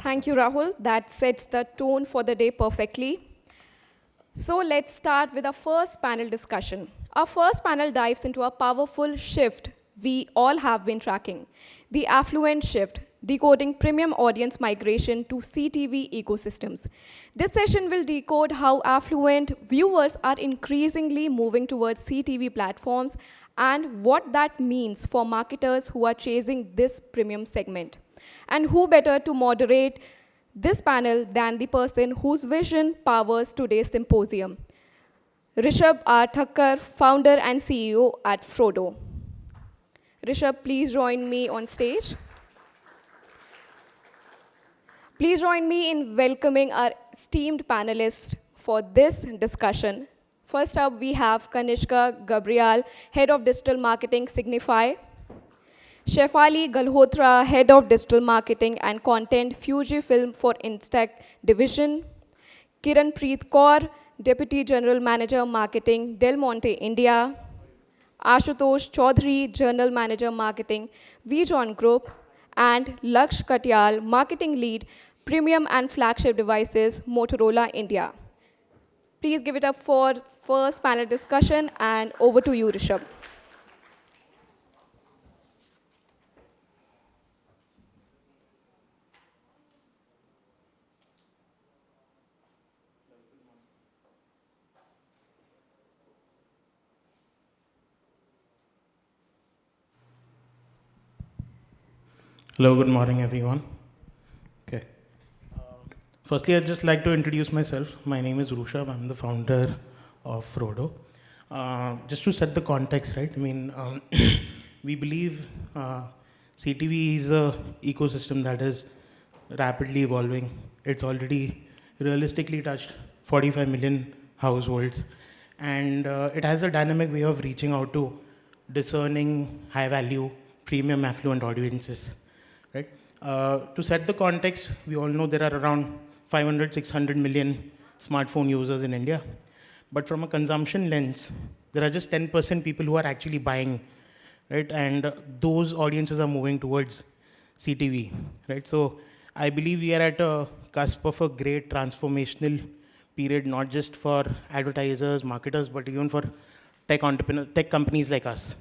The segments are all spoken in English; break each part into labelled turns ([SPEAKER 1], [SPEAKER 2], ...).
[SPEAKER 1] Thank you, Rahul. That sets the tone for the day perfectly. So let's start with our first panel discussion. Our first panel dives into a powerful shift we all have been tracking, the Affluent Shift, Decoding Premium Audience Migration to CTV Ecosystems. This session will decode how affluent viewers are increasingly moving towards CTV platforms and what that means for marketers who are chasing this premium segment. And who better to moderate this panel than the person whose vision powers today's symposium, Rishabh R. Thakkar, founder and CEO at Frodo. Rishabh, please join me on stage. Please join me in welcoming our esteemed panelists for this discussion. First up, we have Kanishka Garbyal, Head of Digital Marketing, Signify. Shaiphali Galhotra, Head of Digital Marketing and Content, FUJIFILM for Instax Division. Kiranpreet Kaur, Deputy General Manager, Marketing, Monte, India. Ashutosh Chaudharie, General Manager, Marketing, Vijon Group. And Laksh Katyal, Marketing Lead, Premium and Flagship Devices, Motorola, India. Please give it up for first panel discussion, and over to you, Rishabh.
[SPEAKER 2] Hello, good morning, everyone. Okay. Firstly, I'd just like to introduce myself. My name is Rishabh. I'm the founder of Frodo. Just to set the context, right? I mean, we believe CTV is a ecosystem that is rapidly evolving. It's already realistically touched 45 million households, and it has a dynamic way of reaching out to discerning, high-value, premium, affluent audiences. Right? To set the context, we all know there are around 500, 600 million smartphone users in India. But from a consumption lens, there are just 10% people who are actually buying, right? And those audiences are moving towards CTV, right? So I believe we are at a cusp of a great transformational period, not just for advertisers, marketers, but even for tech entrepreneurs, tech companies like us.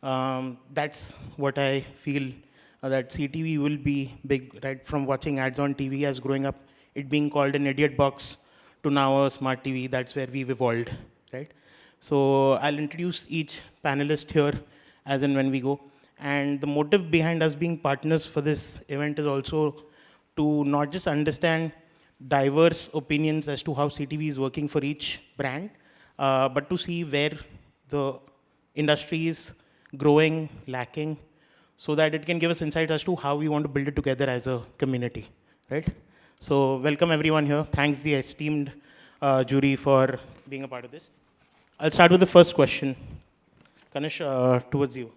[SPEAKER 2] That's what I feel. That CTV will be big, right? From watching ads on TV as growing up, it being called an idiot box, to now a smart TV. That's where we've evolved, right? So I'll introduce each panelist here as and when we go. And the motive behind us being partners for this event is also to not just understand diverse opinions as to how CTV is working for each brand, but to see where the industry is growing, lacking, so that it can give us insights as to how we want to build it together as a community, right? So welcome everyone here. Thanks the esteemed jury for being a part of this. I'll start with the first question. Kanish, towards you.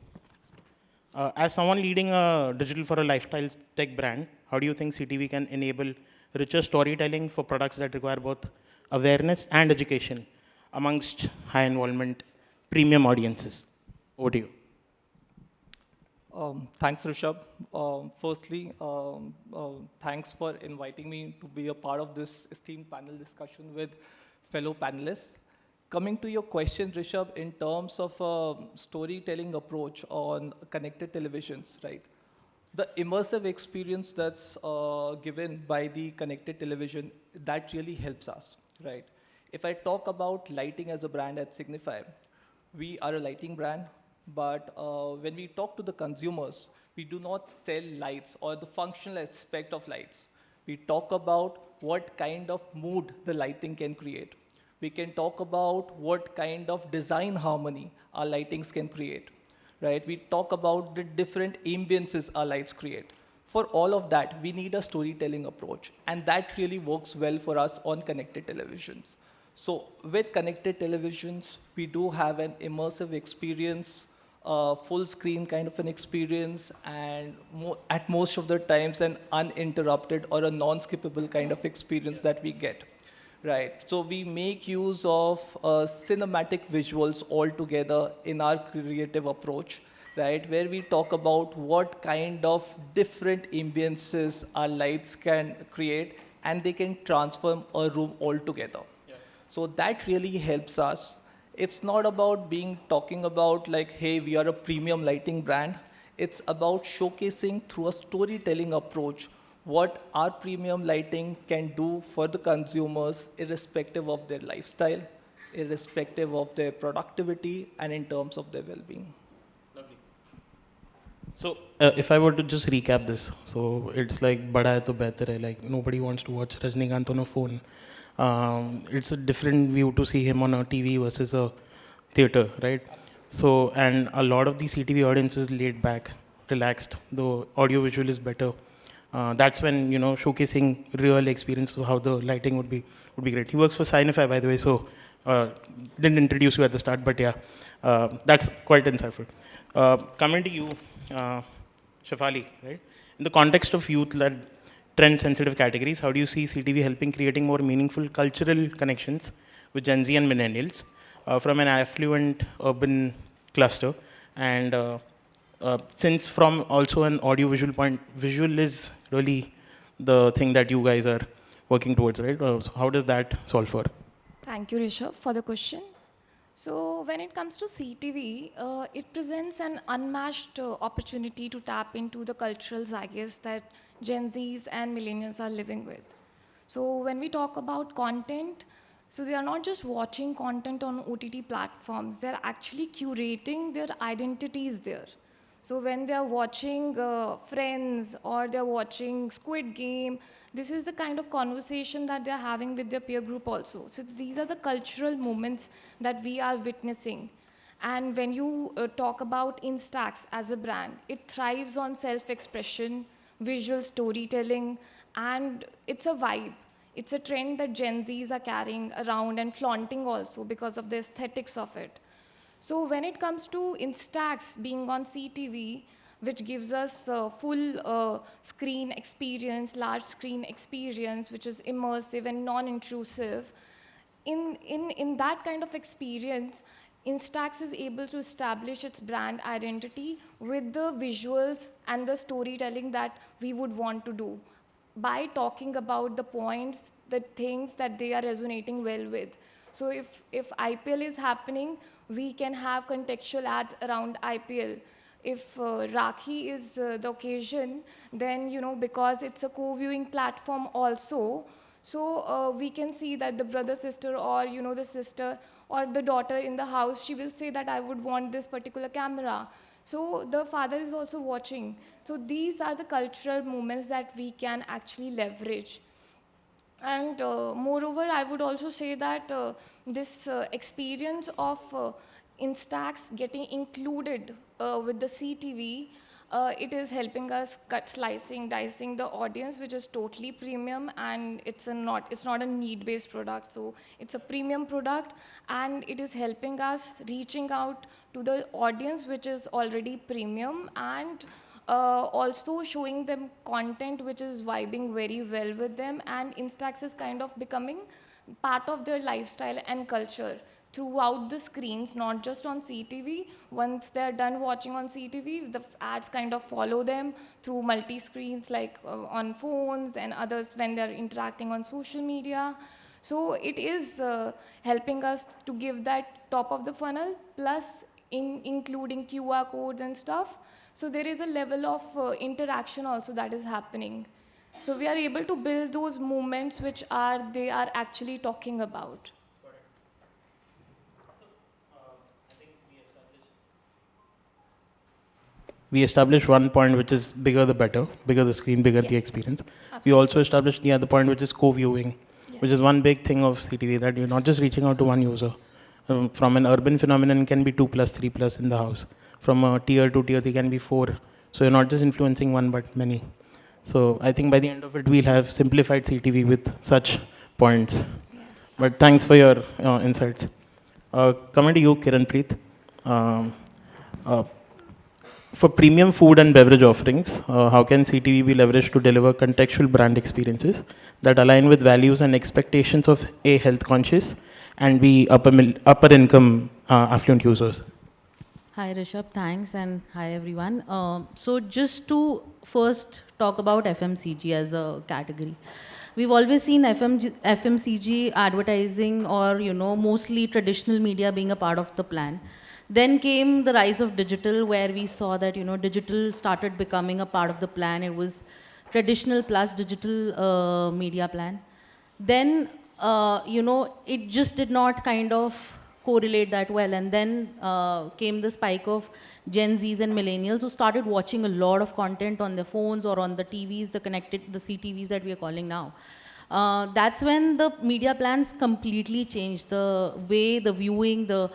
[SPEAKER 2] As someone leading a digital for a lifestyle tech brand, how do you think CTV can enable richer storytelling for products that require both awareness and education amongst high involvement premium audiences? Over to you.
[SPEAKER 3] Thanks, Rishabh. Firstly, thanks for inviting me to be a part of this esteemed panel discussion with fellow panelists. Coming to your question, Rishabh, in terms of storytelling approach on connected televisions, right? The immersive experience that's given by the connected television, that really helps us, right? If I talk about lighting as a brand at Signify, we are a lighting brand. But when we talk to the consumers, we do not sell lights or the functional aspect of lights. We talk about what kind of mood the lighting can create. We can talk about what kind of design harmony our lightings can create, right? We talk about the different ambiences our lights create. For all of that, we need a storytelling approach. And that really works well for us on connected televisions. So with connected televisions, we do have an immersive experience, full screen kind of an experience, and at most of the times an uninterrupted or a non-skippable kind of experience that we get, right? So we make use of cinematic visuals altogether in our creative approach, right, where we talk about what kind of different ambiences our lights can create, and they can transform a room altogether. So that really helps us. It's not about talking about like, hey, we are a premium lighting brand. It's about showcasing through a storytelling approach what our premium lighting can do for the consumers, irrespective of their lifestyle, irrespective of their productivity, and in terms of their well-being.
[SPEAKER 2] So if I were to just recap this, so it's like bada hai to behtar hai, like nobody wants to watch Rajnikant on a phone. It's a different view to see him on a TV versus a theater, right? So, and a lot of the CTV audience is laid back, relaxed, the audio visual is better. That's when, you know, showcasing real experience of how the lighting would be great. He works for Signify, by the way, so didn't introduce you at the start, but yeah, that's quite insightful. Coming to you, Shaiphali, right? In the context of youth-led trend-sensitive categories, how do you see CTV helping creating more meaningful cultural connections with Gen Z and millennials from an affluent urban cluster? And since from also an audio-visual point, visual is really the thing that you guys are working towards, right? So how does that solve for?
[SPEAKER 4] Thank you, Rishabh, for the question. So when it comes to CTV, it presents an unmatched opportunity to tap into the cultural zeitgeist that Gen Zs and millennials are living with. So when we talk about content, so they are not just watching content on OTT platforms, they're actually curating their identities there. So when they're watching Friends or they're watching Squid Game, this is the kind of conversation that they're having with their peer group also. So these are the cultural moments that we are witnessing. And when you talk about Instax as a brand, it thrives on self-expression, visual storytelling, and it's a vibe. It's a trend that Gen Zs are carrying around and flaunting also because of the aesthetics of it. So when it comes to Instax being on CTV, which gives us full screen experience, large screen experience, which is immersive and non-intrusive, in that kind of experience, Instax is able to establish its brand identity with the visuals and the storytelling that we would want to do by talking about the points, the things that they are resonating well with. So if IPL is happening, we can have contextual ads around IPL. If Rakhi is the occasion, then, you know, because it's a co-viewing platform also, so we can see that the brother, sister, or, you know, the sister or the daughter in the house, she will say that I would want this particular camera. So the father is also watching. So these are the cultural moments that we can actually leverage. And moreover, I would also say that this experience of Instax getting included with the CTV, it is helping us cut, slicing, dicing the audience, which is totally premium, and it's not a need-based product. So it's a premium product, and it is helping us reaching out to the audience, which is already premium, and also showing them content which is vibing very well with them, and Instax is kind of becoming part of their lifestyle and culture throughout the screens, not just on CTV. Once they're done watching on CTV, the ads kind of follow them through multi-screens like on phones and others when they're interacting on social media. So it is helping us to give that top of the funnel, plus including QR codes and stuff. So there is a level of interaction also that is happening. So we are able to build those moments which they are actually talking about.
[SPEAKER 2] We established one point, which is bigger the better, bigger the screen, bigger the experience.
[SPEAKER 4] Absolutely.
[SPEAKER 2] We also established the other point, which is co-viewing, which is one big thing of CTV, that you're not just reaching out to one user. From an urban phenomenon, can be 2+, 3+ in the house. From a tier 2, tier 3 can be 4. So you're not just influencing one, but many. So I think by the end of it, we'll have simplified CTV with such points.
[SPEAKER 4] Yes.
[SPEAKER 2] But thanks for your insights. Coming to you, Kiranpreet. For premium food and beverage offerings, how can CTV be leveraged to deliver contextual brand experiences that align with values and expectations of A, health conscious, and B, upper income affluent users?
[SPEAKER 5] Hi Rishabh, thanks, and hi everyone. So just to first talk about FMCG as a category. We've always seen FMCG advertising or, mostly traditional media being a part of the plan. Then came the rise of digital, where we saw that, digital started becoming a part of the plan. It was traditional plus digital media plan. Then, it just did not kind of correlate that well. And then came the spike of Gen Zs and millennials who started watching a lot of content on their phones or on the TVs, the CTVs that we are calling now. That's when the media plans completely changed. The way, the viewing, the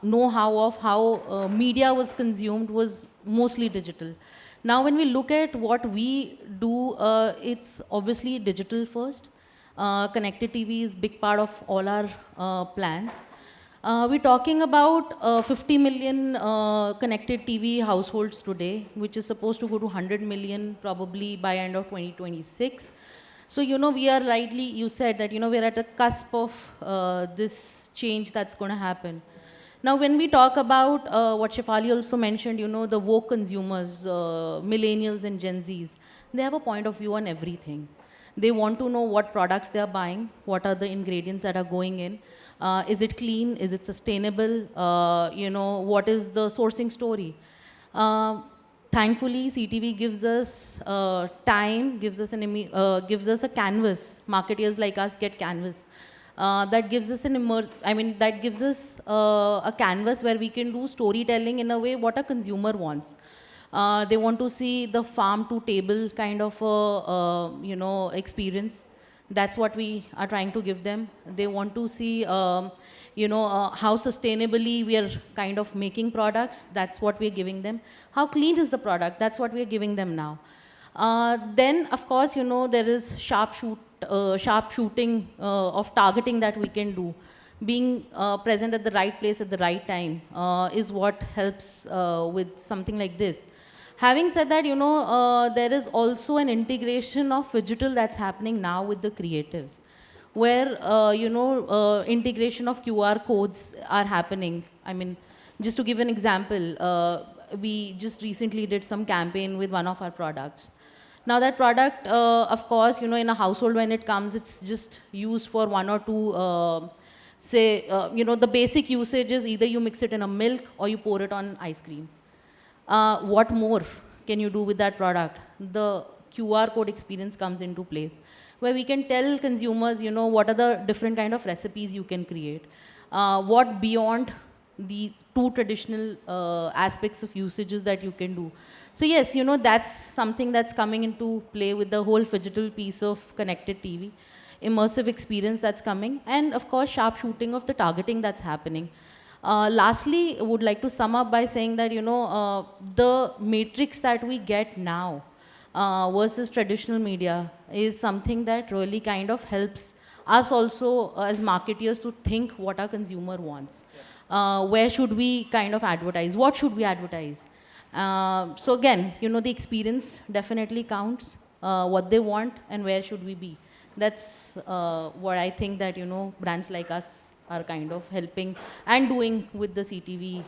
[SPEAKER 5] know-how of how media was consumed was mostly digital. Now, when we look at what we do, it's obviously digital first. Connected TV is a big part of all our plans. We're talking about 50 million connected TV households today, which is supposed to go to 100 million probably by end of 2026. So, we are you said that, we're at the cusp of this change that's going to happen. Now, when we talk about what Shaiphali also mentioned, the woke consumers, millennials and Gen Zs, they have a point of view on everything. They want to know what products they are buying, what are the ingredients that are going in. Is it clean? Is it sustainable? What is the sourcing story? Thankfully, CTV gives us time, gives us a canvas. Marketeers like us get canvas. That gives us that gives us a canvas where we can do storytelling in a way what a consumer wants. They want to see the farm to table kind of experience. That's what we are trying to give them. They want to see, how sustainably we are kind of making products. That's what we're giving them. How clean is the product? That's what we're giving them now. Then, of course, there is sharp shooting of targeting that we can do. Being present at the right place at the right time is what helps with something like this. Having said that, there is also an integration of digital that's happening now with the creatives, where, integration of QR codes are happening. I mean, just to give an example, we just recently did some campaign with one of our products. Now that product, of course, in a household when it comes, it's just used for one or two, the basic usage is either you mix it in a milk or you pour it on ice cream. What more can you do with that product? The QR code experience comes into place, where we can tell consumers, what are the different kind of recipes you can create. What beyond the two traditional aspects of usages that you can do. So yes, that's something that's coming into play with the whole digital piece of connected TV. Immersive experience that's coming, and of course, sharp shooting of the targeting that's happening. Lastly, I would like to sum up by saying that, the matrix that we get now versus traditional media is something that really kind of helps us also as marketeers to think what our consumer wants. Where should we kind of advertise? What should we advertise? So again, the experience definitely counts, what they want and where should we be. That's what I think that, brands like us are kind of helping and doing with the CTV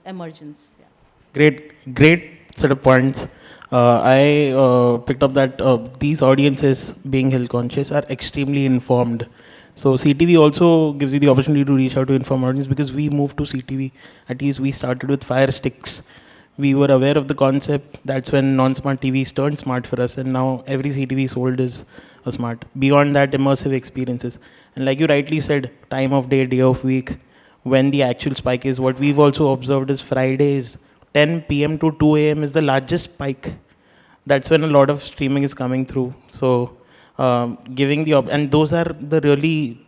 [SPEAKER 5] emergence. Yeah.
[SPEAKER 2] Great set of points. I picked up that these audiences, being health conscious, are extremely informed. So CTV also gives you the opportunity to reach out to informed audience, because we moved to CTV. At least we started with Fire Sticks. We were aware of the concept. That's when non-smart TVs turned smart for us, and now every CTV sold is a smart. Beyond that, immersive experiences. And like you rightly said, time of day of week, when the actual spike is. What we've also observed is Fridays, 10 p.m. to 2 a.m. is the largest spike. That's when a lot of streaming is coming through. So giving the, and those are the really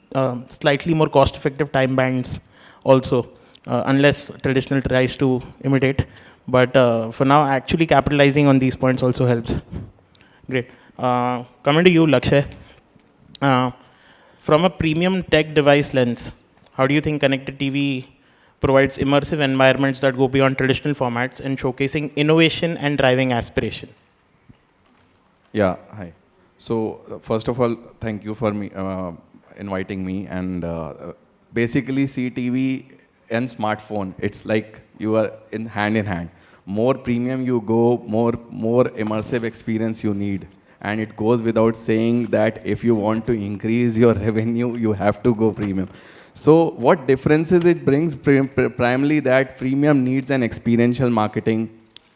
[SPEAKER 2] slightly more cost-effective time bands also, unless traditional tries to imitate. But for now, actually capitalizing on these points also helps. Great. Coming to you, Lakshay. From a premium tech device lens, how do you think connected TV provides immersive environments that go beyond traditional formats and showcasing innovation and driving aspiration?
[SPEAKER 6] Yeah, hi. So first of all, thank you for inviting me. And basically, CTV and smartphone. It's like you are in hand. More premium you go, more immersive experience you need. And it goes without saying that if you want to increase your revenue, you have to go premium. So what differences it brings? Primarily that premium needs an experiential marketing.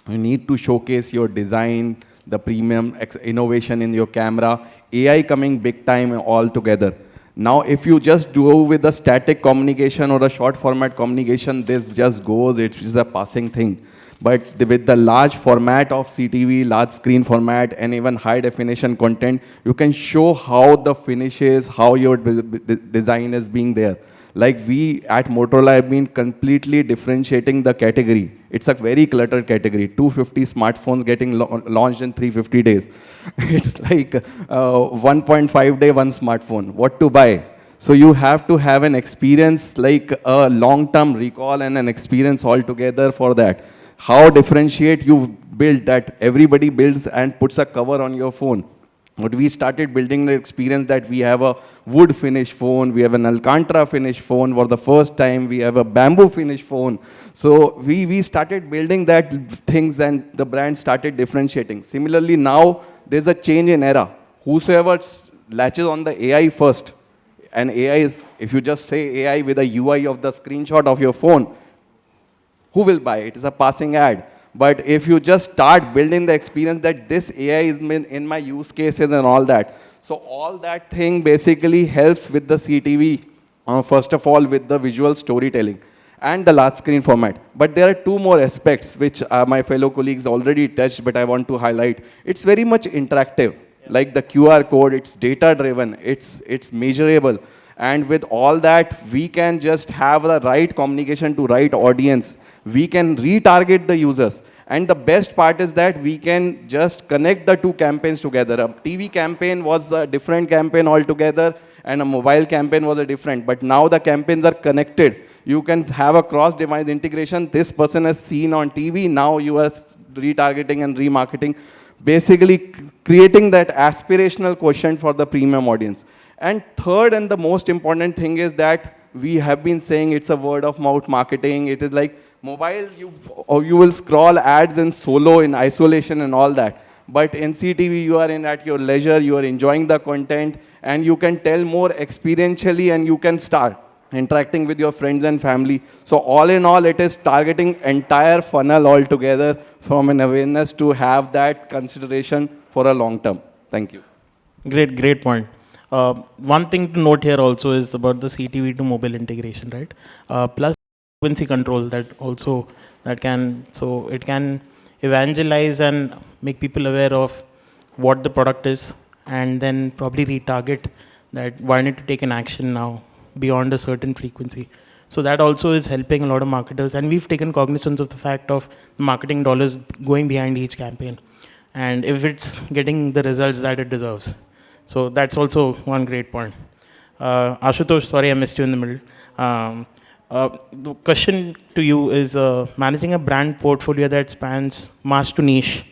[SPEAKER 6] You need to showcase your design, the premium innovation in your camera, AI coming big time all together. Now, if you just do with a static communication or a short format communication, this just goes, it's just a passing thing. But with the large format of CTV, large screen format, and even high definition content, you can show how the finishes, how your design is being there. Like we at Motorola have been completely differentiating the category. It's a very cluttered category. 250 smartphones getting launched in 350 days. It's like 1.5 day, one smartphone. What to buy? So you have to have an experience like a long-term recall and an experience altogether for that. How differentiate you build that everybody builds and puts a cover on your phone. But we started building the experience that we have a wood finish phone, we have an Alcantara finish phone for the first time, we have a bamboo finish phone. So we started building that things and the brand started differentiating. Similarly, now there's a change in era. Whosoever latches on the AI first, and AI is, if you just say AI with a UI of the screenshot of your phone, who will buy it? It's a passing ad. But if you just start building the experience that this AI is in my use cases and all that. So all that thing basically helps with the CTV, first of all, with the visual storytelling and the large screen format. But there are two more aspects which my fellow colleagues already touched, but I want to highlight. It's very much interactive. Like the QR code, it's data driven, it's measurable. And with all that, we can just have the right communication to right audience. We can retarget the users. And the best part is that we can just connect the two campaigns together. A TV campaign was a different campaign altogether, and a mobile campaign was a different. But now the campaigns are connected. You can have a cross-device integration. This person has seen on TV, now you are retargeting and remarketing. Basically creating that aspirational quotient for the premium audience. And third and the most important thing is that we have been saying it's a word of mouth marketing. It is like mobile, you will scroll ads in solo, in isolation and all that. But in CTV, you are in at your leisure, you are enjoying the content, and you can tell more experientially, and you can start interacting with your friends and family. So all in all, it is targeting entire funnel altogether from an awareness to have that consideration for a long term. Thank you.
[SPEAKER 2] Great point. One thing to note here also is about the CTV to mobile integration, right? Plus frequency control it can evangelize and make people aware of what the product is, and then probably retarget that why need to take an action now beyond a certain frequency. So that also is helping a lot of marketers, and we've taken cognizance of the fact of the marketing dollars going behind each campaign, and if it's getting the results that it deserves. So that's also one great point. Ashutosh, sorry I missed you in the middle. The question to you is, managing a brand portfolio that spans mass to niche,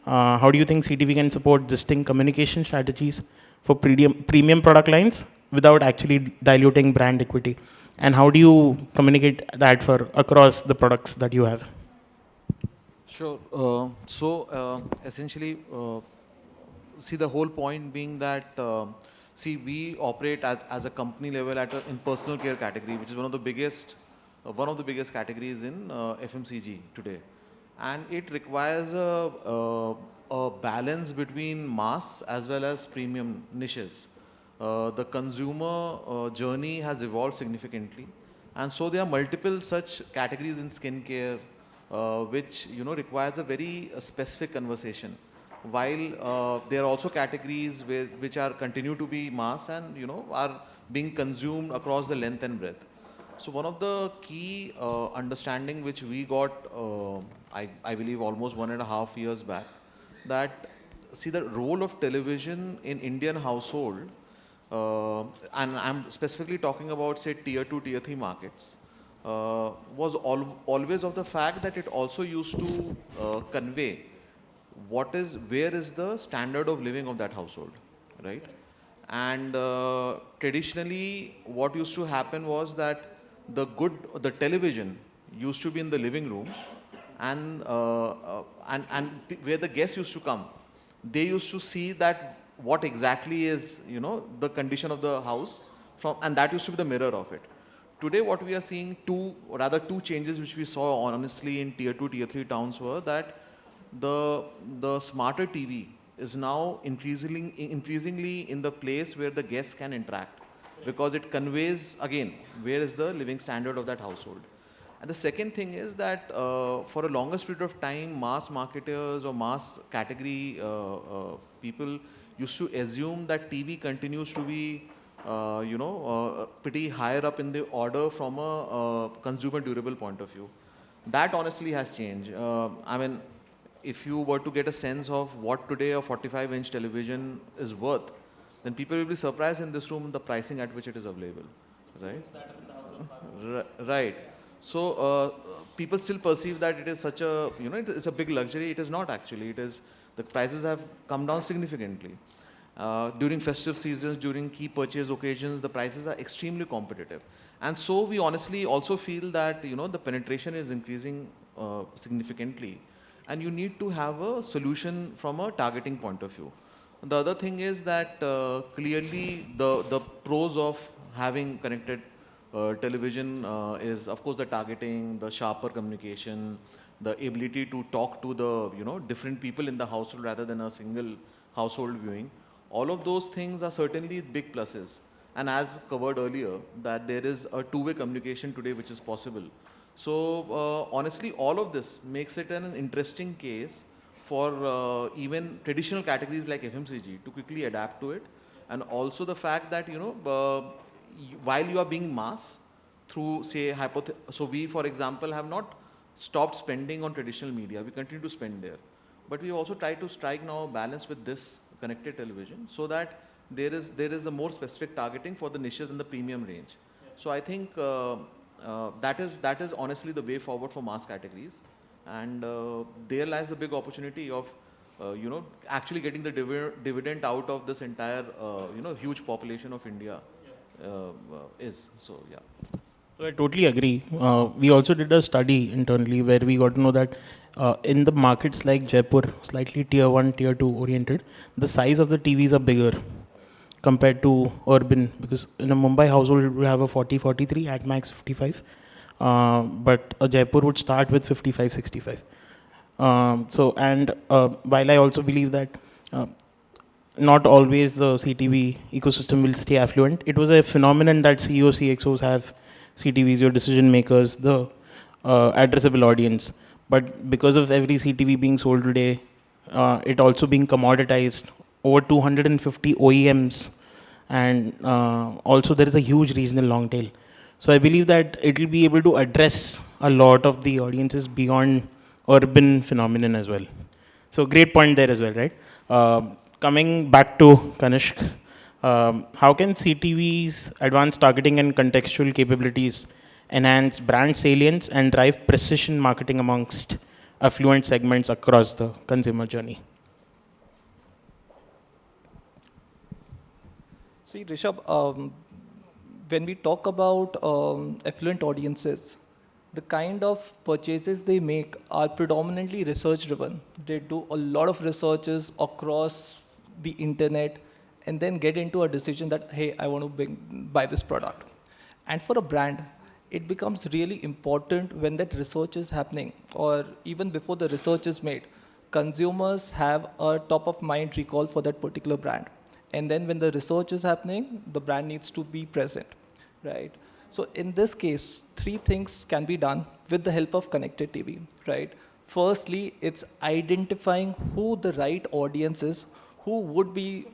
[SPEAKER 2] how do you think CTV can support distinct communication strategies for premium product lines without actually diluting brand equity? And how do you communicate that for across the products that you have?
[SPEAKER 7] Sure. Essentially, see the whole point being that, we operate as a company level in personal care category, which is one of the biggest categories in FMCG today. And it requires a balance between mass as well as premium niches. The consumer journey has evolved significantly. And so there are multiple such categories in skincare, which requires a very specific conversation. While there are also categories which continue to be mass and are being consumed across the length and breadth. So one of the key understanding which we got, I believe almost 1.5 years back, that the role of television in Indian household, and I'm specifically talking about say tier 2, tier 3 markets, was always of the fact that it also used to convey where is the standard of living of that household, right? And traditionally, what used to happen was that the television used to be in the living room, and where the guests used to come, they used to see that what exactly is, the condition of the house and that used to be the mirror of it. Today, what we are seeing, two changes which we saw honestly in tier 2, tier 3 towns were that the smarter TV is now increasingly in the place where the guests can interact, because it conveys, again, where is the living standard of that household. And the second thing is that for a longer period of time, mass marketers or mass category people used to assume that TV continues to be pretty higher up in the order from a consumer durable point of view. That honestly has changed. I mean, if you were to get a sense of what today a 45-inch television is worth, then people will be surprised in this room the pricing at which it is available, right? Right. So people still perceive that it is such a, it's a big luxury. It is not actually. It is, the prices have come down significantly. During festive seasons, during key purchase occasions, the prices are extremely competitive. And so we honestly also feel that, the penetration is increasing significantly. And you need to have a solution from a targeting point of view. The other thing is that clearly the pros of having connected television is, of course, the targeting, the sharper communication, the ability to talk to the, different people in the household rather than a single household viewing. All of those things are certainly big pluses. And as covered earlier, that there is a two-way communication today which is possible. So honestly, all of this makes it an interesting case for even traditional categories like FMCG to quickly adapt to it. And also the fact that, while you are being mass through, say, so we, for example, have not stopped spending on traditional media. We continue to spend there. But we also try to strike now a balance with this connected television so that there is a more specific targeting for the niches in the premium range. Yeah. So I think that is honestly the way forward for mass categories. And there lies the big opportunity of, actually getting the dividend out of this entire, huge population of India. So, yeah.
[SPEAKER 2] So I totally agree. We also did a study internally where we got to know that in the markets like Jaipur, slightly tier 1, tier 2 oriented, the size of the TVs are bigger compared to urban, because in a Mumbai household it would have a 40-43, at max 55. But a Jaipur would start with 55-65. While I also believe that not always the CTV ecosystem will stay affluent, it was a phenomenon that CEOs, CXOs have CTVs, your decision makers, the addressable audience. But because of every CTV being sold today, it also being commoditized, over 250 OEMs, and also there is a huge regional long tail. So I believe that it will be able to address a lot of the audiences beyond urban phenomenon as well. So great point there as well, right? Coming back to Kanishka, how can CTV's advanced targeting and contextual capabilities enhance brand salience and drive precision marketing amongst affluent segments across the consumer journey?
[SPEAKER 3] See, Rishabh, when we talk about affluent audiences, the kind of purchases they make are predominantly research driven. They do a lot of researches across the internet and then get into a decision that, hey, I want to buy this product. And for a brand, it becomes really important when that research is happening, or even before the research is made. Consumers have a top of mind recall for that particular brand. And then when the research is happening, the brand needs to be present, right? So in this case, 3 things can be done with the help of connected TV, right? Firstly, it's identifying who the right audience is, who would be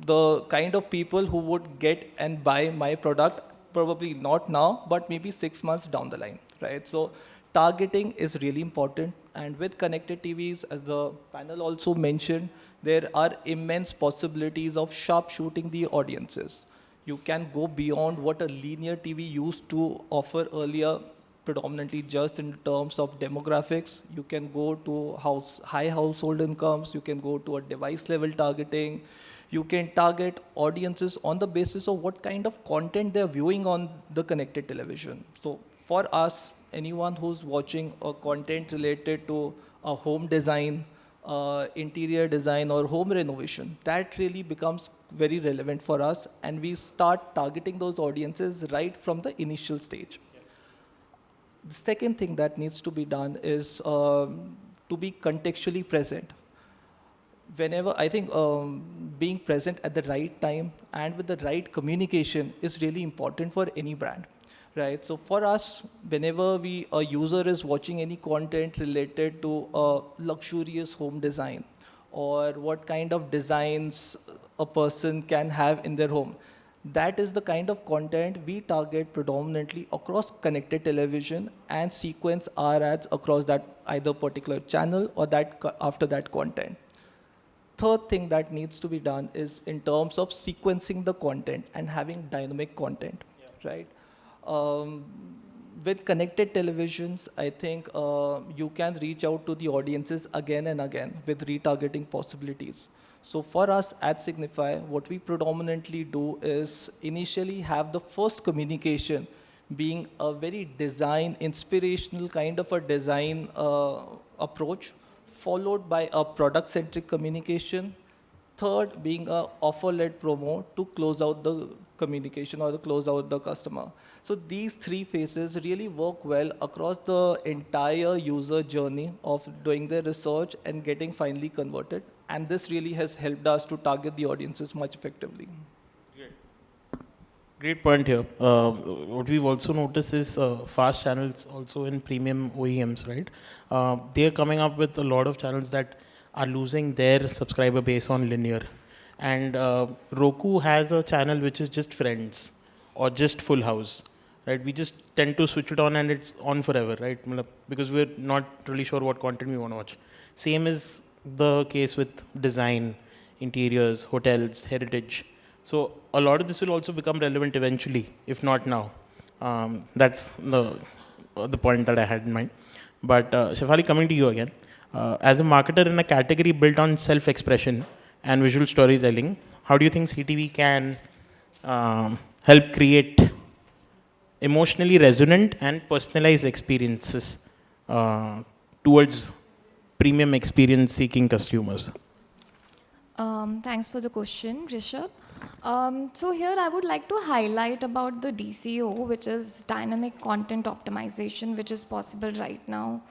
[SPEAKER 3] the kind of people who would get and buy my product, probably not now, but maybe 6 months down the line, right? So targeting is really important. And with connected TVs, as the panel also mentioned, there are immense possibilities of sharpshooting the audiences. You can go beyond what a linear TV used to offer earlier, predominantly just in terms of demographics. You can go to high household incomes. You can go to a device level targeting. You can target audiences on the basis of what kind of content they're viewing on the connected television. So for us, anyone who's watching a content related to a home design, interior design or home renovation, that really becomes very relevant for us, and we start targeting those audiences right from the initial stage. The second thing that needs to be done is to be contextually present. Whenever, I think being present at the right time and with the right communication is really important for any brand, right? So for us, whenever a user is watching any content related to a luxurious home design or what kind of designs a person can have in their home, that is the kind of content we target predominantly across connected television and sequence our ads across that either particular channel or that after that content. Third thing that needs to be done is in terms of sequencing the content and having dynamic content, right? With connected televisions, I think you can reach out to the audiences again and again with retargeting possibilities. So for us at Signify, what we predominantly do is initially have the first communication being a very design, inspirational kind of a design approach, followed by a product-centric communication. Third, being a offer-led promo to close out the communication or to close out the customer. So these three phases really work well across the entire user journey of doing their research and getting finally converted. And this really has helped us to target the audiences much effectively.
[SPEAKER 2] Great point here. What we've also noticed is fast channels also in premium OEMs, right? They're coming up with a lot of channels that are losing their subscriber base on linear. And Roku has a channel which is just Friends or just Full House, right? We just tend to switch it on and it's on forever, right? Because we're not really sure what content we want to watch. Same is the case with design, interiors, hotels, heritage. So a lot of this will also become relevant eventually, if not now. That's the point that I had in mind. But Shaiphali, coming to you again. As a marketer in a category built on self-expression and visual storytelling, how do you think CTV can help create emotionally resonant and personalized experiences towards premium experience-seeking consumers?
[SPEAKER 4] Thanks for the question, Rishabh. So here I would like to highlight about the DCO, which is dynamic content optimization, which is possible right now.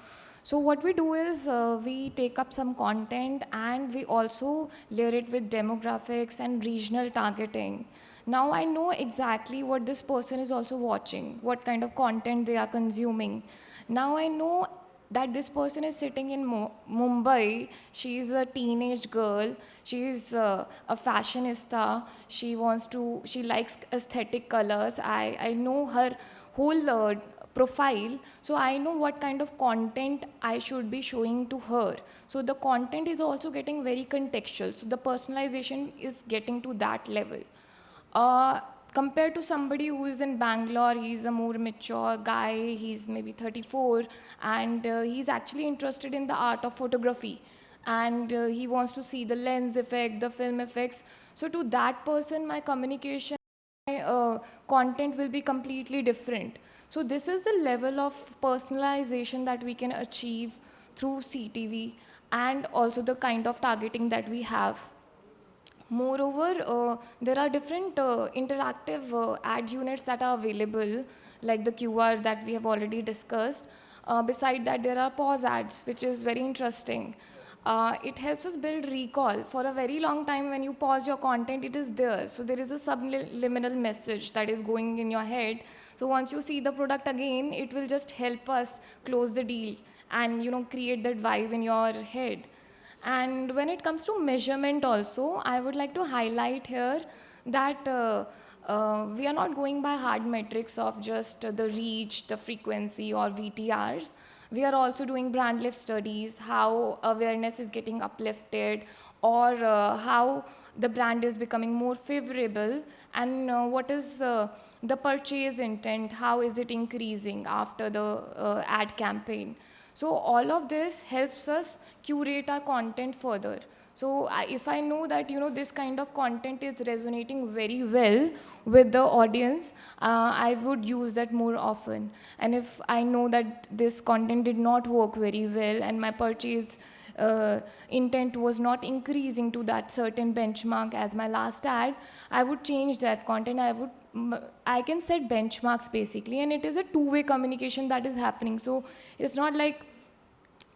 [SPEAKER 4] So what we do is we take up some content and we also layer it with demographics and regional targeting. Now I know exactly what this person is also watching, what kind of content they are consuming. Now I know that this person is sitting in Mumbai, she's a teenage girl, she's a fashionista, she likes aesthetic colors, I know her whole profile, so I know what kind of content I should be showing to her. So the content is also getting very contextual, so the personalization is getting to that level. Compared to somebody who is in Bangalore, he's a more mature guy, he's maybe 34, and he's actually interested in the art of photography. And he wants to see the lens effect, the film effects. So to that person, my communication, my content will be completely different. So this is the level of personalization that we can achieve through CTV and also the kind of targeting that we have. Moreover, there are different interactive ad units that are available, like the QR that we have already discussed. Beside that, there are pause ads, which is very interesting. It helps us build recall. For a very long time, when you pause your content, it is there. So there is a subliminal message that is going in your head. So once you see the product again, it will just help us close the deal and create that vibe in your head. And when it comes to measurement also, I would like to highlight here that we are not going by hard metrics of just the reach, the frequency, or VTRs. We are also doing brand lift studies, how awareness is getting uplifted, or how the brand is becoming more favorable, and what is the purchase intent, how is it increasing after the ad campaign. So all of this helps us curate our content further. So if I know that this kind of content is resonating very well with the audience, I would use that more often. And if I know that this content did not work very well and my purchase intent was not increasing to that certain benchmark as my last ad, I would change that content. I can set benchmarks basically, and it is a two-way communication that is happening. So it's not like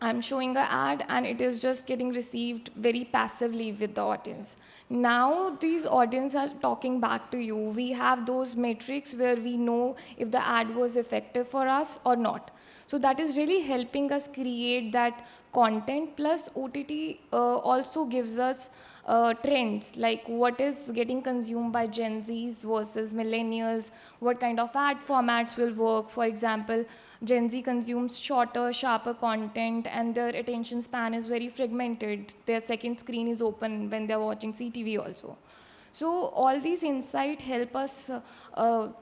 [SPEAKER 4] I'm showing an ad and it is just getting received very passively with the audience. Now these audience are talking back to you. We have those metrics where we know if the ad was effective for us or not. So that is really helping us create that content. Plus OTT also gives us trends, like what is getting consumed by Gen Zs versus millennials, what kind of ad formats will work. For example, Gen Z consumes shorter, sharper content and their attention span is very fragmented. Their second screen is open when they're watching CTV also. So all these insights help us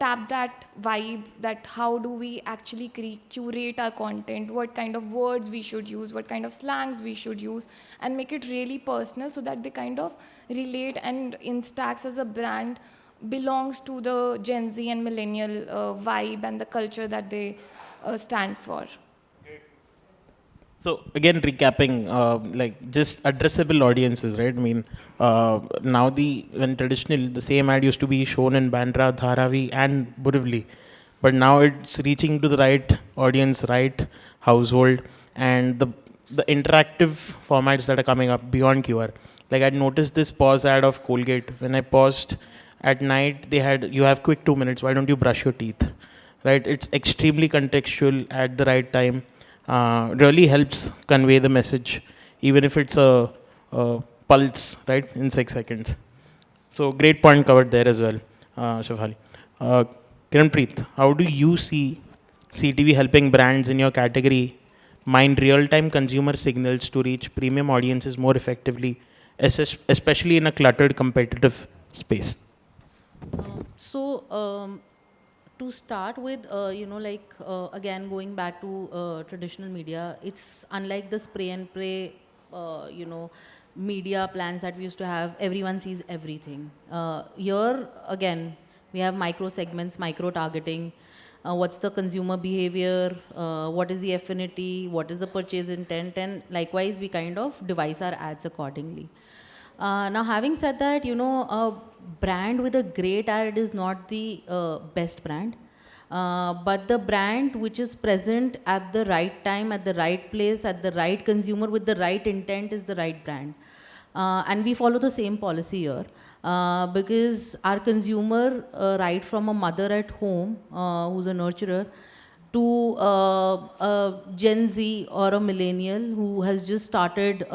[SPEAKER 4] tap that vibe, that how do we actually curate our content, what kind of words we should use, what kind of slangs we should use, and make it really personal so that they kind of relate, and Instax as a brand belongs to the Gen Z and millennial vibe and the culture that they stand for.
[SPEAKER 2] So again, recapping, like just addressable audiences, right? I mean, now when traditionally the same ad used to be shown in Bandra, Dharavi and Borivali, but now it's reaching to the right audience, right household, and the interactive formats that are coming up beyond QR. Like I'd noticed this pause ad of Colgate. When I paused at night, you have quick 2 minutes, why don't you brush your teeth, right? It's extremely contextual at the right time. Really helps convey the message, even if it's a pulse, right, in 6 seconds. So great point covered there as well, Shaiphali. Kiranpreet, how do you see CTV helping brands in your category mine real-time consumer signals to reach premium audiences more effectively, especially in a cluttered competitive space?
[SPEAKER 5] To start with, again, going back to traditional media, it's unlike the spray and pray, media plans that we used to have. Everyone sees everything. Here, again, we have micro segments, micro targeting. What's the consumer behavior? What is the affinity? What is the purchase intent? And likewise, we kind of devise our ads accordingly. Now, having said that, a brand with a great ad is not the best brand, but the brand which is present at the right time, at the right place, at the right consumer with the right intent is the right brand. And we follow the same policy here because our consumer, right from a mother at home who's a nurturer, to a Gen Z or a millennial who has just started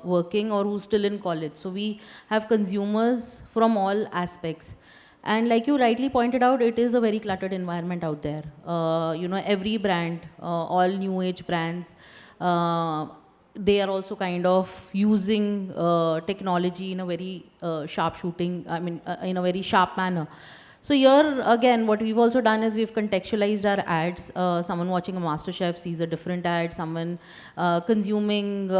[SPEAKER 5] working or who's still in college. So we have consumers from all aspects. And like you rightly pointed out, it is a very cluttered environment out there. Every brand, all new age brands, they are also kind of using technology in a very in a very sharp manner. So here, again, what we've also done is we've contextualized our ads. Someone watching a MasterChef sees a different ad. Someone consuming,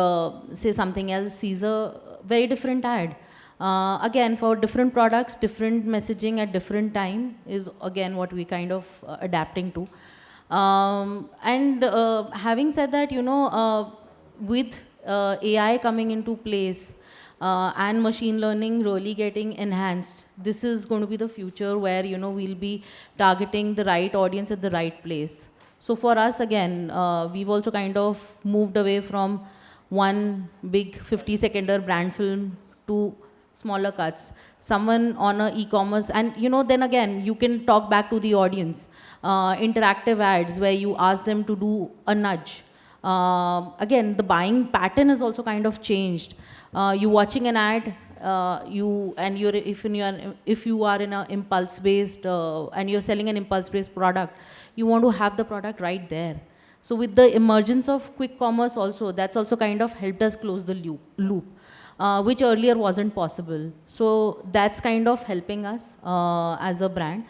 [SPEAKER 5] say, something else sees a very different ad. Again, for different products, different messaging at different time is, again, what we kind of adapting to. Having said that, with AI coming into place, and machine learning really getting enhanced, this is going to be the future where, we'll be targeting the right audience at the right place. So for us, again, we've also kind of moved away from one big 50-seconder brand film to smaller cuts. Someone on a e-commerce, and then again, you can talk back to the audience. Interactive ads where you ask them to do a nudge. Again, the buying pattern has also kind of changed. You watching an ad, if you are in an impulse-based and you're selling an impulse-based product, you want to have the product right there. So with the emergence of quick commerce also, that's also kind of helped us close the loop, which earlier wasn't possible. So that's kind of helping us as a brand.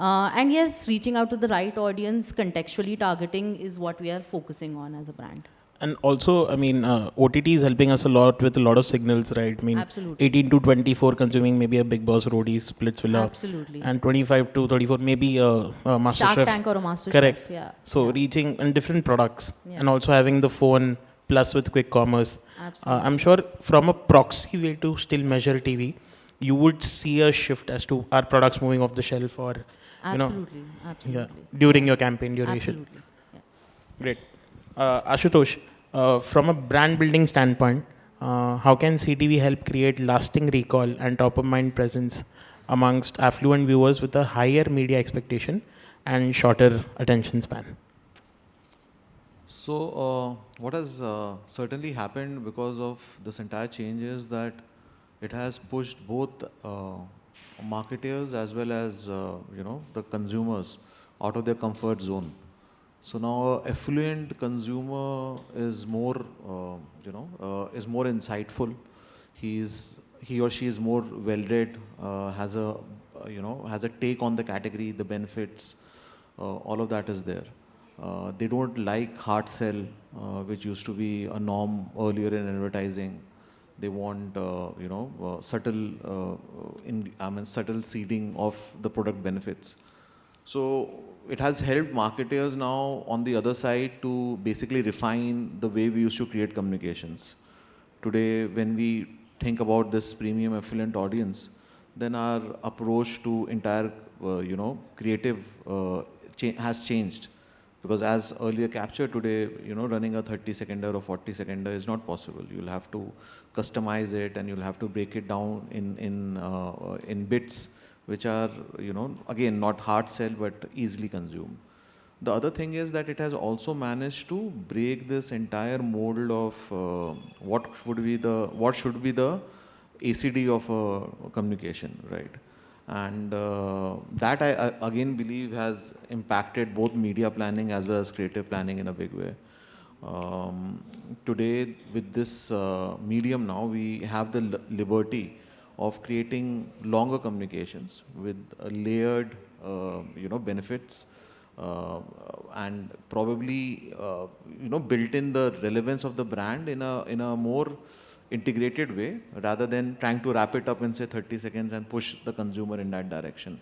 [SPEAKER 5] And yes, reaching out to the right audience, contextually targeting is what we are focusing on as a brand.
[SPEAKER 2] And also, I mean, OTT is helping us a lot with a lot of signals, right? I mean,
[SPEAKER 5] Absolutely.
[SPEAKER 2] 18 to 24 consuming maybe a Big Boss roadie Splitsvilla.
[SPEAKER 5] Absolutely.
[SPEAKER 2] And 25 to 34 maybe a Master
[SPEAKER 5] Shark
[SPEAKER 2] Chef.
[SPEAKER 5] Tank or a Master
[SPEAKER 2] Correct.
[SPEAKER 5] Chef, yeah.
[SPEAKER 2] So
[SPEAKER 5] Yeah.
[SPEAKER 2] reaching in different products
[SPEAKER 5] Yeah.
[SPEAKER 2] and also having the phone plus with quick commerce.
[SPEAKER 5] Absolutely.
[SPEAKER 2] I'm sure from a proxy way to still measure TV, you would see a shift as to our products moving off the shelf or, you know,
[SPEAKER 5] Absolutely. Absolutely.
[SPEAKER 2] during your campaign duration.
[SPEAKER 5] Absolutely. Yeah.
[SPEAKER 2] Great. Ashutosh, from a brand building standpoint, how can CTV help create lasting recall and top of mind presence amongst affluent viewers with a higher media expectation and shorter attention span?
[SPEAKER 7] So what has certainly happened because of this entire change is that it has pushed both marketers as well as the consumers out of their comfort zone. So now affluent consumer is more is more insightful. He or she is more well read, has a has a take on the category, the benefits, all of that is there. They don't like hard sell, which used to be a norm earlier in advertising. They want subtle subtle seeding of the product benefits. So it has helped marketers now on the other side to basically refine the way we used to create communications. Today, when we think about this premium affluent audience, then our approach to entire creative has changed. Because as earlier captured today, running a 30-seconder or 40-seconder is not possible. You'll have to customize it and you'll have to break it down in bits, which are, again, not hard sell, but easily consumed. The other thing is that it has also managed to break this entire mold of what should be the ACD of a communication, right? And that I again believe has impacted both media planning as well as creative planning in a big way. Today, with this medium now, we have the liberty of creating longer communications with layered, benefits, and probably, built in the relevance of the brand in a more integrated way, rather than trying to wrap it up in say 30 seconds and push the consumer in that direction.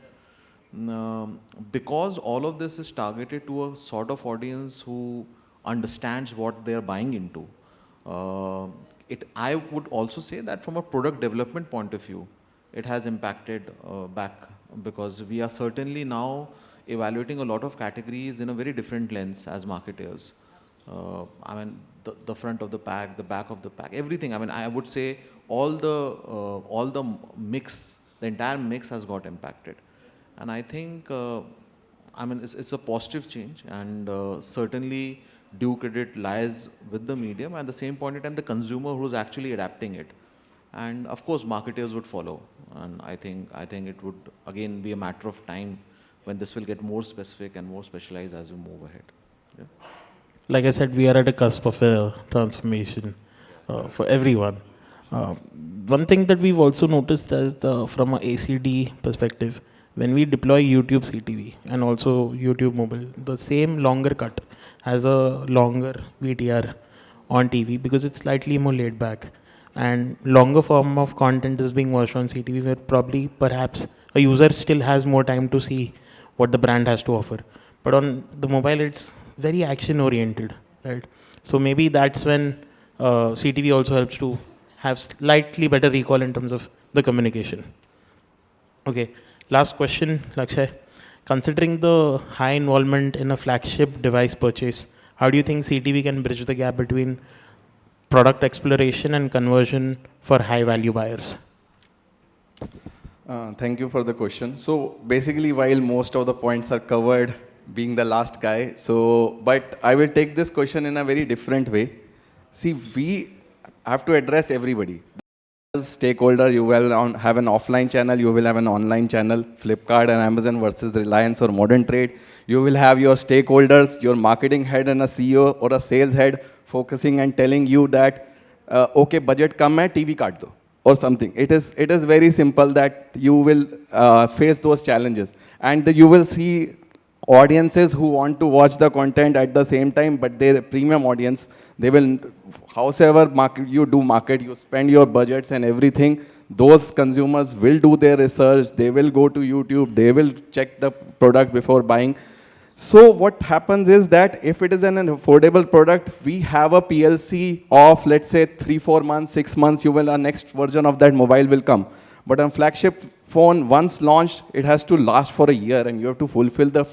[SPEAKER 7] Because all of this is targeted to a sort of audience who understands what they're buying into, I would also say that from a product development point of view, it has impacted back, because we are certainly now evaluating a lot of categories in a very different lens as marketers. The front of the pack, the back of the pack, everything. I would say all the mix, the entire mix has got impacted. And I think, it's a positive change, and certainly due credit lies with the medium, and at the same point in time, the consumer who's actually adapting it. And of course, marketers would follow. And I think it would again be a matter of time when this will get more specific and more specialized as we move ahead. Yeah.
[SPEAKER 2] Like I said, we are at a cusp of a transformation for everyone. One thing that we've also noticed is from an ACD perspective, when we deploy YouTube CTV and also YouTube mobile, the same longer cut has a longer VTR on TV because it's slightly more laid back. And longer form of content is being watched on CTV, where perhaps a user still has more time to see what the brand has to offer. But on the mobile, it's very action oriented, right? So maybe that's when CTV also helps to have slightly better recall in terms of the communication. Okay, last question, Lakshay. Considering the high involvement in a flagship device purchase, how do you think CTV can bridge the gap between product exploration and conversion for high value buyers?
[SPEAKER 6] Thank you for the question. So basically, while most of the points are covered, being the last guy, but I will take this question in a very different way. See, we have to address everybody. Stakeholder, you will have an offline channel, you will have an online channel, Flipkart and Amazon versus Reliance or modern trade. You will have your stakeholders, your marketing head and a CEO or a sales head focusing and telling you that, okay, budget kam hai, TV kaat do. or something. It is very simple that you will face those challenges. And you will see audiences who want to watch the content at the same time, but they're premium audience. They will, howsoever market, you spend your budgets and everything, those consumers will do their research, they will go to YouTube, they will check the product before buying. So what happens is that if it is an affordable product, we have a PLC of, let's say, 3-4 months, 6 months, a next version of that mobile will come. But on flagship phone, once launched, it has to last for a year, and you have to fulfill the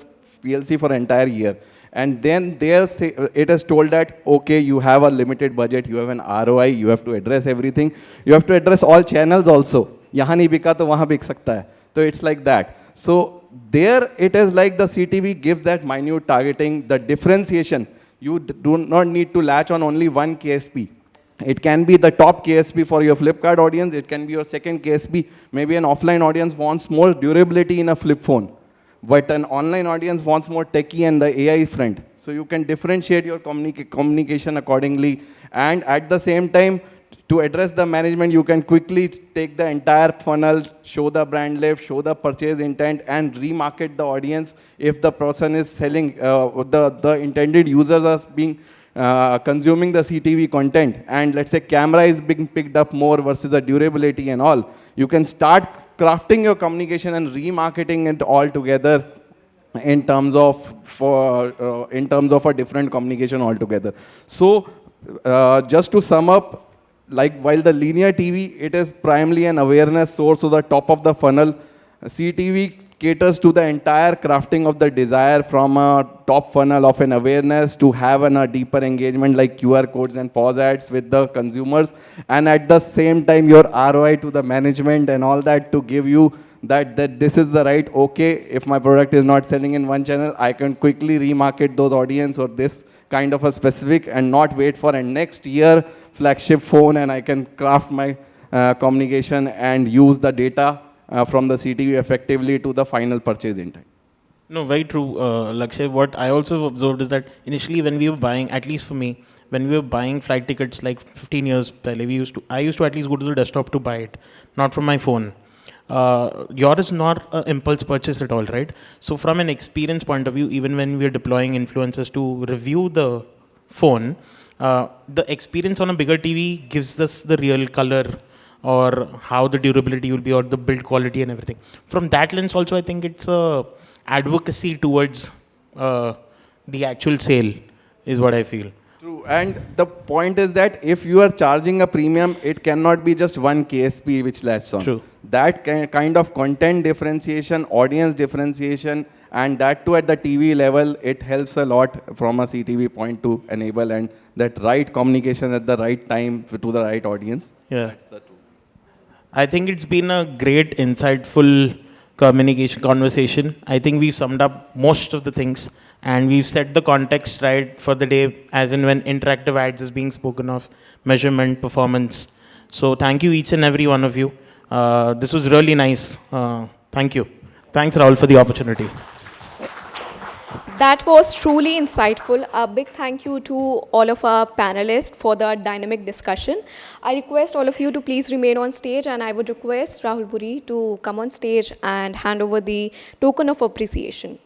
[SPEAKER 6] PLC for an entire year. And then it is told that, okay, you have a limited budget, you have an ROI, you have to address everything. You have to address all channels also. Yahan nahi bika to wahan bik sakta hai. So it's like that. So there it is like the CTV gives that minute targeting, the differentiation. You do not need to latch on only one KSP. It can be the top KSP for your Flipkart audience. It can be your second KSP. Maybe an offline audience wants more durability in a flip phone, but an online audience wants more techie and the AI front. So you can differentiate your communication accordingly. And at the same time, to address the management, you can quickly take the entire funnel, show the brand lift, show the purchase intent, and remarket the audience if the person is selling, the intended users are being consuming the CTV content. And let's say camera is being picked up more versus the durability and all. You can start crafting your communication and remarketing it all together in terms of a different communication altogether. So just to sum up, like while the linear TV, it is primarily an awareness source, so the top of the funnel, CTV caters to the entire crafting of the desire from a top funnel of an awareness to have a deeper engagement like QR codes and pause ads with the consumers, and at the same time your ROI to the management and all that to give you that this is the right, okay, if my product is not selling in one channel, I can quickly remarket those audience or this kind of a specific and not wait for a next year flagship phone, and I can craft my communication and use the data from the CTV effectively to the final purchase intent.
[SPEAKER 2] No, very true, Lakshay. What I also observed is that initially when we were buying, at least for me, when we were buying flight tickets like 15 years pehle, I used to at least go to the desktop to buy it, not from my phone. Yours is not an impulse purchase at all, right? So from an experience point of view, even when we're deploying influencers to review the phone, the experience on a bigger TV gives us the real color or how the durability will be or the build quality and everything. From that lens also, I think it's advocacy towards the actual sale is what I feel.
[SPEAKER 6] True, and the point is that if you are charging a premium, it cannot be just one KSP which latches on.
[SPEAKER 2] True.
[SPEAKER 6] That kind of content differentiation, audience differentiation, and that too at the TV level, it helps a lot from a CTV point to enable and that right communication at the right time to the right audience.
[SPEAKER 2] Yeah.
[SPEAKER 6] That's the truth.
[SPEAKER 2] I think it's been a great, insightful conversation. I think we've summed up most of the things and we've set the context right for the day, as in when interactive ads is being spoken of, measurement, performance. So thank you each and every one of you. This was really nice. Thank you. Thanks, Rahul, for the opportunity.
[SPEAKER 1] That was truly insightful. A big thank you to all of our panelists for the dynamic discussion. I request all of you to please remain on stage, and I would request Rahul Puri to come on stage and hand over the token of appreciation.